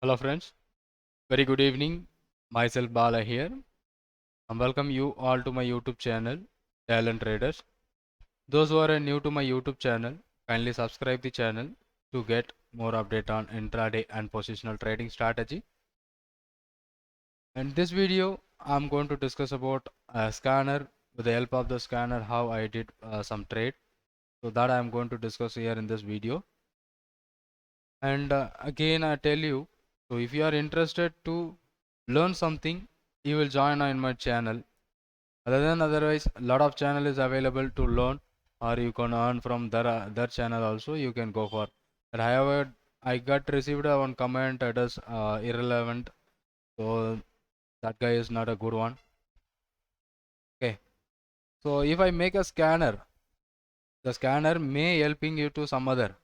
Hello friends, very good evening. Myself Bala here. I welcome you all to my YouTube channel, Talent Traders. Those who are new to my YouTube channel, kindly subscribe the channel to get more update on intraday and positional trading strategy. In this video, I'm going to discuss about a scanner. With the help of the scanner, how I did some trade. So that I'm going to discuss here in this video. And again, I tell you, so if you are interested to learn something, you will join in my channel. Otherwise, a lot of channel is available to learn, or you can earn from their channel also. You can go for. But however, I got received one comment that is irrelevant, so that guy is not a good one. Okay, so if I make a scanner, the scanner may helping you to some other.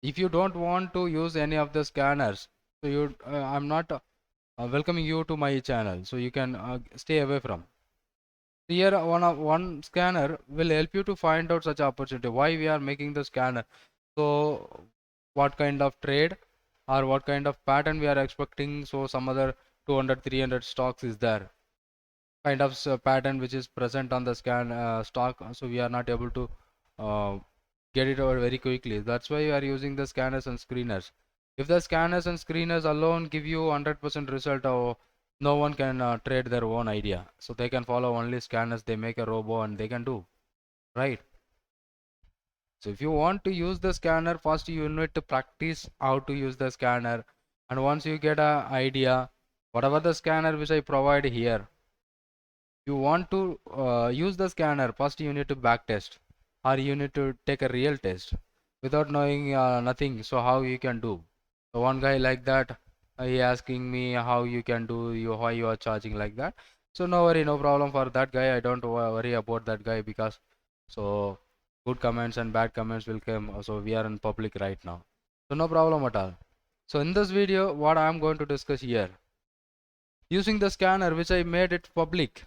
If you don't want to use any of the scanners, so I'm not welcoming you to my channel, so you can stay away from. Here one scanner will help you to find out such opportunity, why we are making the scanner, so what kind of trade or what kind of pattern we are expecting. So some other 200-300 stocks is there, kind of pattern which is present on the stock, so we are not able to get it over very quickly. That's why we are using the scanners and screeners. If the scanners and screeners alone give you 100% result, no one can trade their own idea. So they can follow only scanners, they make a robo and they can do, right? So if you want to use the scanner, first you need to practice how to use the scanner. And once you get a idea, whatever the scanner which I provide here, you want to use the scanner, first you need to back test, or you need to take a real test without knowing nothing. So how you can do? So one guy like that, he asking me how you can do, why you are charging like that. So no worry, no problem for that guy. I don't worry about that guy, because so good comments and bad comments will come. So we are in public right now, so no problem at all. So in this video, what I am going to discuss here, using the scanner which I made it public.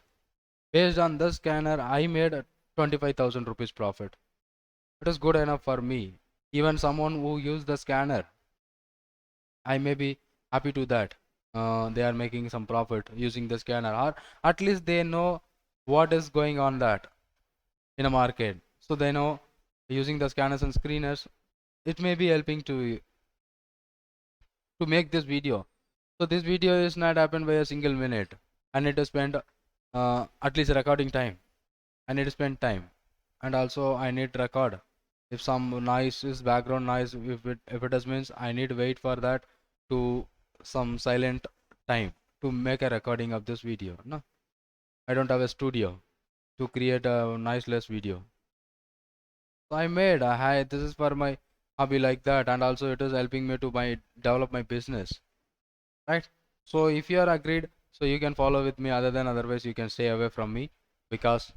Based on the scanner, I made 25,000 rupees profit. It is good enough for me. Even someone who use the scanner, I may be happy to that. They are making some profit using the scanner, or at least they know what is going on that in a market. So they know using the scanners and screeners, it may be helping to make this video. So this video is not happened by a single minute, and it is spent at least recording time. I need to spend time, and also I need record. If some noise is background noise, if it does means I need to wait for that to some silent time to make a recording of this video. No, I don't have a studio to create a noiseless video. So I made hi, this is for my hobby like that, and also it is helping me to develop my business, right? So if you are agreed, so you can follow with me. Otherwise you can stay away from me, because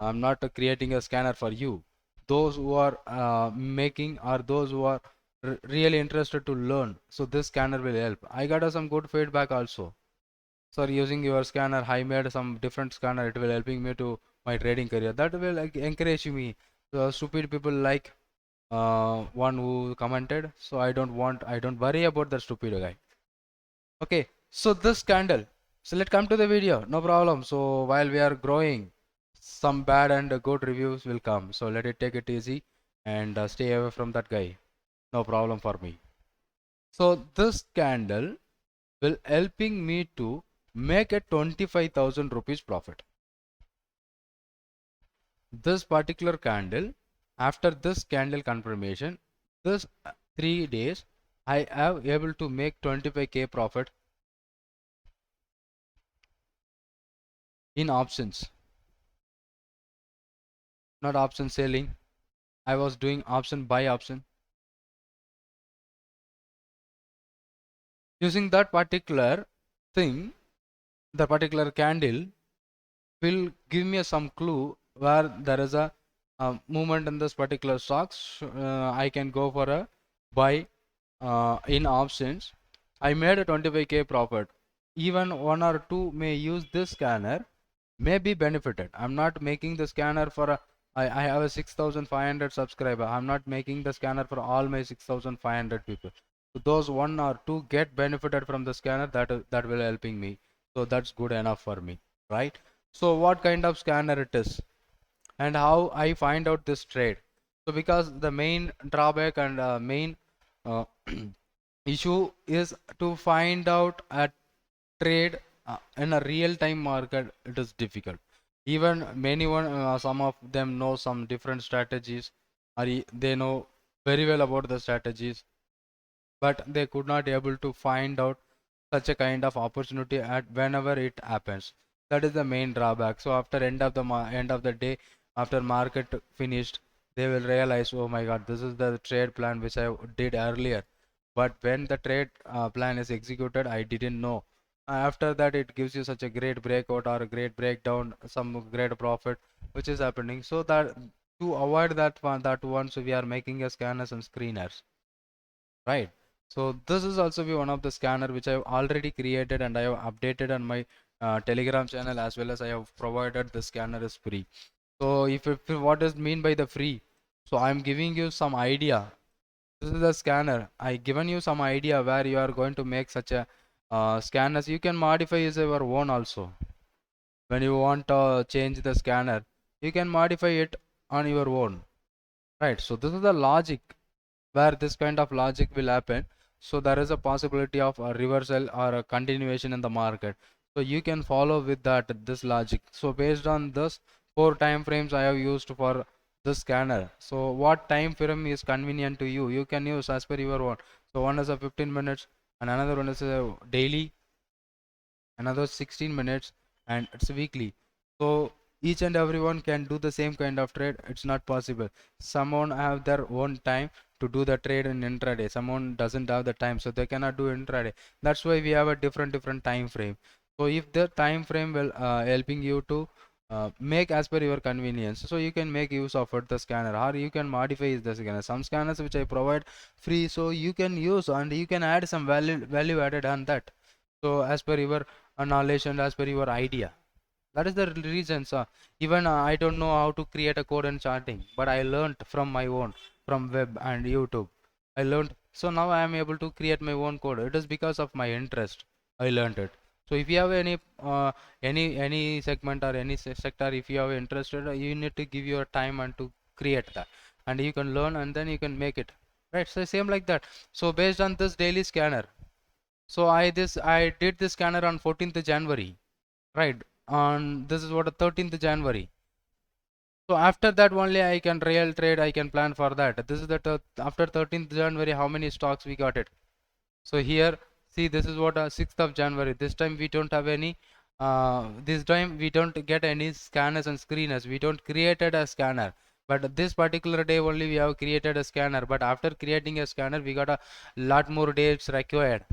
I'm not creating a scanner for you. Those who are making, or those who are really interested to learn, so this scanner will help. I got some good feedback also. So using your scanner, I made some different scanner, it will helping me to my trading career. That will like encourage me. So stupid people like one who commented, so I don't worry about the stupid guy. Okay, so this candle, so let's come to the video, no problem. So while we are growing, some bad and good reviews will come, so let it take it easy, and stay away from that guy, no problem for me. So this candle will helping me to make a 25,000 rupees profit. This particular candle, after this candle confirmation, this 3 days I have able to make 25k profit in options, not option selling. I was doing option buy option. Using that particular thing, the particular candle will give me some clue where there is a movement in this particular stocks. I can go for a buy in options. I made a 25k profit. Even one or two may use this scanner, may be benefited. I'm not making the scanner for a I have a 6,500 subscriber. I'm not making the scanner for all my 6,500 people. those one or two get benefited from the scanner, that will helping me. So that's good enough for me, right? So what kind of scanner it is and how I find out this trade. So because the main drawback and main uh, issue is to find out a trade in a real time market, it is difficult. Even some of them know some different strategies, or they know very well about the strategies, but they could not able to find out such a kind of opportunity at whenever it happens. That is the main drawback. So after end of the day, after market finished, they will realize, oh my god, this is the trade plan which I did earlier, but when the trade plan is executed, I didn't know. After that, it gives you such a great breakout or a great breakdown, some great profit which is happening. So that to avoid that one, so we are making a scanners and screeners, right? So this is also be one of the scanner which I have already created and I have updated on my Telegram channel, as well as I have provided the scanner is free. So if what does mean by the free? So I'm giving you some idea. This is the scanner. I given you some idea where you are going to make such a scanners. You can modify as your own also. When you want to change the scanner, you can modify it on your own, right? So this is the logic where this kind of logic will happen. So there is a possibility of a reversal or a continuation in the market. So you can follow with that this logic. So based on this 4 time frames I have used for the scanner. So what time frame is convenient to you, you can use as per your own. So one is a 15 minutes and another one is a daily, another 16 minutes, and it's weekly. So each and everyone can do the same kind of trade. It's not possible. Someone have their own time to do the trade in intraday, someone doesn't have the time, so they cannot do intraday. That's why we have a different time frame. So if the time frame will helping you to make as per your convenience, so you can make use of it, the scanner, or you can modify the scanner. Some scanners which I provide free, so you can use and you can add some value added on that. So as per your knowledge and as per your idea, that is the reasons. Even I don't know how to create a code in charting, but I learned from my own, from web and YouTube. I learned, so now I am able to create my own code. It is because of my interest. I learned it. So if you have any segment or any sector, if you are interested, you need to give your time and to create that, and you can learn and then you can make it. Right. So same like that. So based on this daily scanner, so I did this scanner on 14th January, right? On this is what 13th January. So after that only I can real trade, I can plan for that. This is that after 13th January, how many stocks we got it. So here, see, this is what 6th of January. This time we don't have any. This time we don't get any scanners and screeners. We don't created a scanner. But this particular day only we have created a scanner. But after creating a scanner, we got a lot more days required.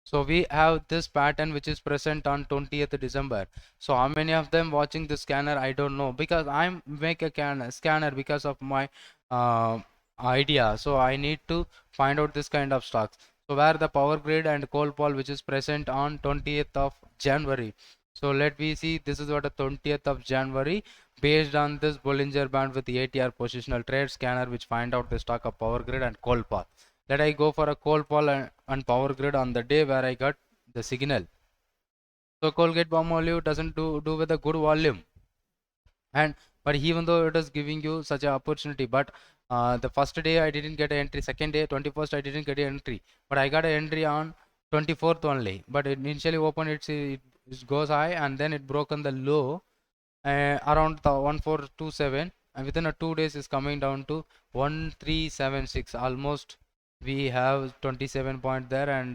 So we have this pattern which is present on 20th December. So how many of them watching the scanner, I don't know, because I'm make a scanner because of my idea. So I need to find out this kind of stocks. So where the power grid and coal pole which is present on 20th of January. So let me see, this is what a 20th of January, based on this Bollinger band with the ATR positional trade scanner which find out the stock of power grid and coal pole. Let I go for a coal pole and power grid on the day where I got the signal. So Colgate Palmolive doesn't do with a good volume, and but even though it is giving you such an opportunity, but the first day I didn't get an entry, second day 21st I didn't get an entry, but I got an entry on 24th only. But it initially opened, it goes high and then it broken the low around the 1427, and within a 2 days is coming down to 1376. Almost we have 27 point there and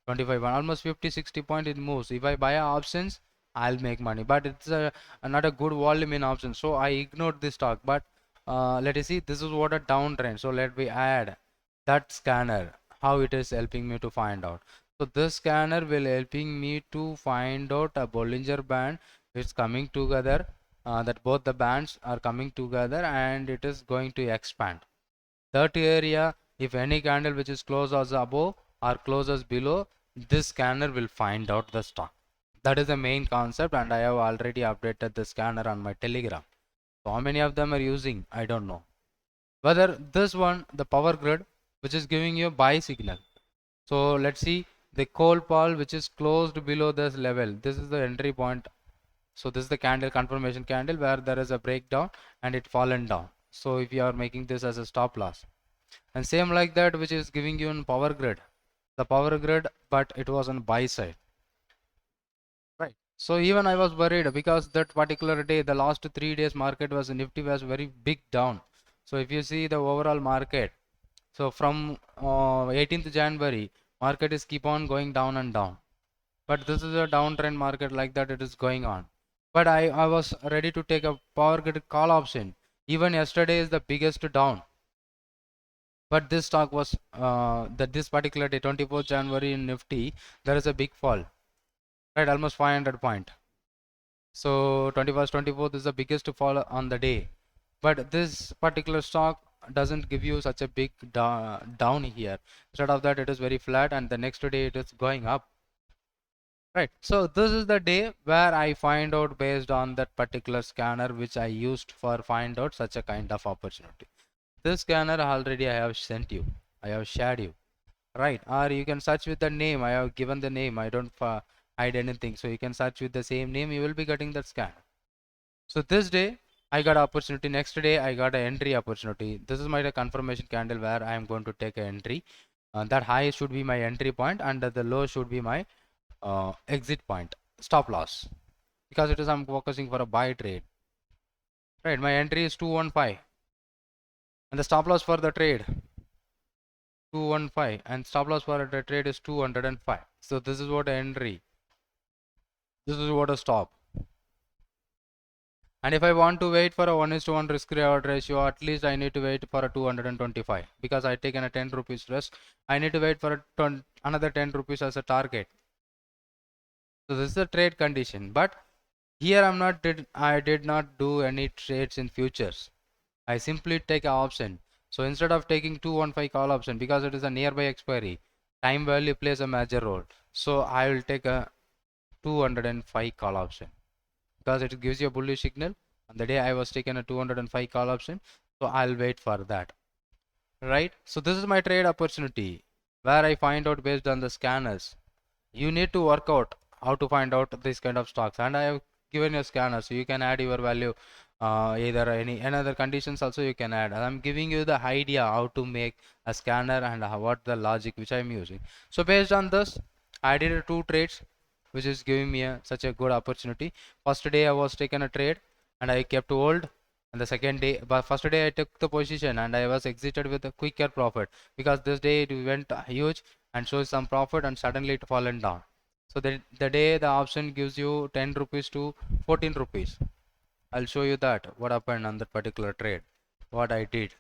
25 point, almost 50-60 point it moves. If I buy options, I'll make money, but it's not a good volume in options, so I ignored this stock. But let us see, this is what a downtrend. So let me add that scanner, how it is helping me to find out. So this scanner will helping me to find out a Bollinger band. It's coming together, that both the bands are coming together and it is going to expand that area. If any candle which is close as above or closes below, this scanner will find out the stock. That is the main concept, and I have already updated the scanner on my Telegram. So how many of them are using, I don't know. Whether this one, the power grid, which is giving you buy signal, So let's see the coal pall which is closed below this level. This is the entry point. So this is the candle, confirmation candle, where there is a breakdown and it fallen down. So if you are making this as a stop loss, and same like that which is giving you in power grid, the power grid, but it was on buy side, right? So even I was worried because that particular day, the last 3 days market was, Nifty was very big down. So if you see the overall market, so from 18th January, market is keep on going down and down. But this is a downtrend market, like that it is going on. But I was ready to take a power grid call option. Even yesterday is the biggest down. But this stock was that this particular day, 24th January in Nifty, there is a big fall, right? Almost 500 point. So 21st, 24th is the biggest fall on the day. But this particular stock doesn't give you such a big down here. Instead of that, it is very flat, and the next day it is going up. Right. So this is the day where I find out based on that particular scanner which I used for find out such a kind of opportunity. This scanner already I have sent you. I have shared you. Right. Or you can search with the name. I have given the name. I don't hide anything. So you can search with the same name. You will be getting that scanner. So this day I got opportunity. Next day I got an entry opportunity. This is my confirmation candle where I am going to take an entry. That high should be my entry point and the low should be my exit point, stop loss, because it is I'm focusing for a buy trade, right? My entry is 215 and the stop loss for the trade 215 and stop loss for the trade is 205. So this is what entry, this is what a stop. And if I want to wait for a 1:1 risk reward ratio, at least I need to wait for a 225, because I taken a 10 rupees risk. I need to wait for another 10 rupees as a target. So this is the trade condition. But here I did not do any trades in futures. I simply take an option. So instead of taking 215 call option, because it is a nearby expiry, time value plays a major role. So I will take a 205 call option because it gives you a bullish signal. On the day I was taking a 205 call option, so I'll wait for that. Right? So this is my trade opportunity where I find out based on the scanners. You need to work out how to find out this kind of stocks, and I have given you a scanner so you can add your value, either any other conditions also you can add, and I'm giving you the idea how to make a scanner and what the logic which I'm using. So based on this I did 2 trades which is giving me such a good opportunity. First day I was taken a trade and I kept hold, and the second day, but first day I took the position and I was exited with a quicker profit because this day it went huge and shows some profit and suddenly it fallen down. So the day the option gives you 10 rupees to 14 rupees. I'll show you that what happened on that particular trade, what I did.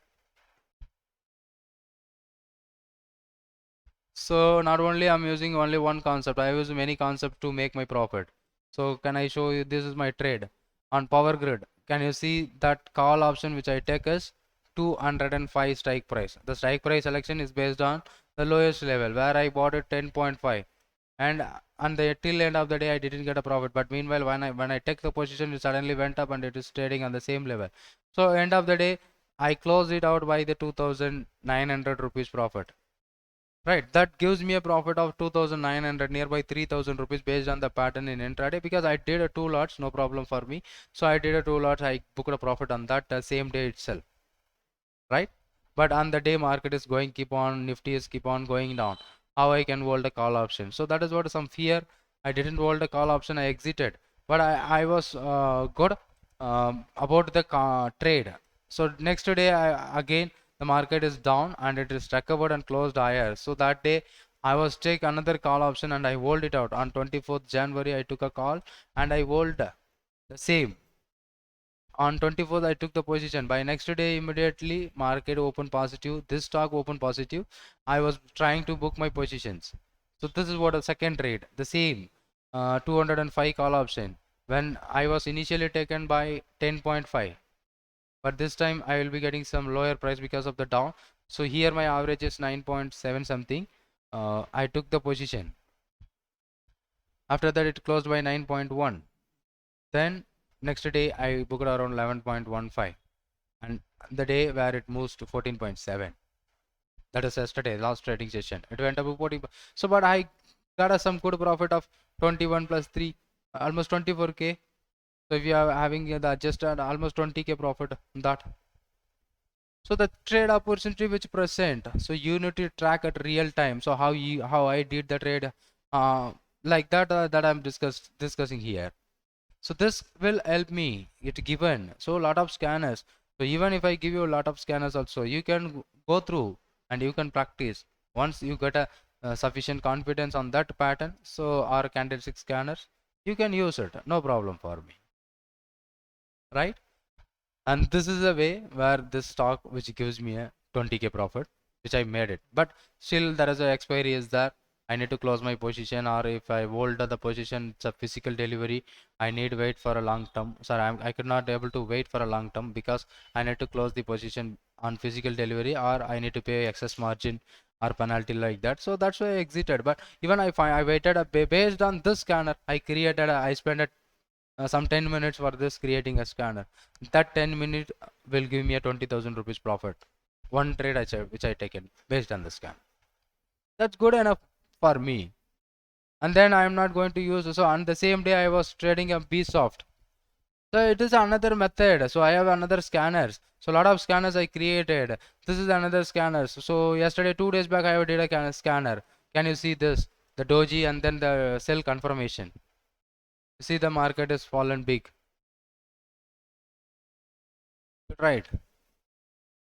So not only I'm using only one concept, I use many concepts to make my profit. So can I show you, this is my trade on power grid. Can you see that call option which I take is 205 strike price. The strike price selection is based on the lowest level where I bought it 10.5, and on the till end of the day I didn't get a profit. But meanwhile when I take the position, it suddenly went up and it is trading on the same level. So end of the day I closed it out by the 2,900 rupees profit. Right, that gives me a profit of 2,900, nearby 3,000 rupees based on the pattern in intraday, because I did a 2 lots, no problem for me. So I did a 2 lots, I booked a profit on that same day itself, right? But on the day market is going, keep on, Nifty is keep on going down, how I can hold a call option? So that is what some fear. I didn't hold a call option, I exited, but I was good about the trade. So next day again the market is down and it is recovered and closed higher. So that day I was take another call option and I hold it out. On 24th January I took a call and I hold the same. On 24th I took the position. By next day immediately market open positive, this stock open positive. I was trying to book my positions. So this is what a second trade, the same 205 call option, when I was initially taken by 10.5, but this time I will be getting some lower price because of the down. So here my average is 9.7 something. I took the position. After that it closed by 9.1. Then next day I booked around 11.15, and the day where it moves to 14.7. That is yesterday, last trading session. It went up 40. So, but I got some good profit of 21 plus 3, almost 24k. So if you are having the adjusted almost 20k profit on that. So the trade opportunity which present, so you need to track at real time. So how I did the trade, like that that I'm discussing here. So this will help me it given. So a lot of scanners. So even if I give you a lot of scanners also, you can go through and you can practice. Once you get a sufficient confidence on that pattern, so our candlestick scanners, you can use it. No problem for me, right? And this is a way where this stock which gives me a 20k profit, which I made it, but still there is a expiry is there. I need to close my position, or if I hold the position, it's a physical delivery, I need wait for a long term. Sorry, I could not able to wait for a long term because I need to close the position on physical delivery, or I need to pay excess margin or penalty like that. So that's why I exited. But even I waited based on this scanner, I spent some 10 minutes for this creating a scanner. That 10 minutes will give me a 20,000 rupees profit. One trade which I taken based on the scan. That's good enough for me. And then I am not going to use. So on the same day I was trading a Bsoft. So it is another method. So I have another scanners. So a lot of scanners I created. This is another scanners. So yesterday, 2 days back, I did a scanner. Can you see this? The doji and then the sell confirmation. You see the market is fallen big. Right.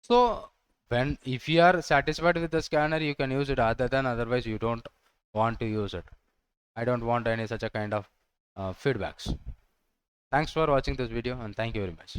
So when if you are satisfied with the scanner, you can use it. Other than otherwise, you don't want to use it. I don't want any such a kind of feedbacks. Thanks for watching this video and thank you very much.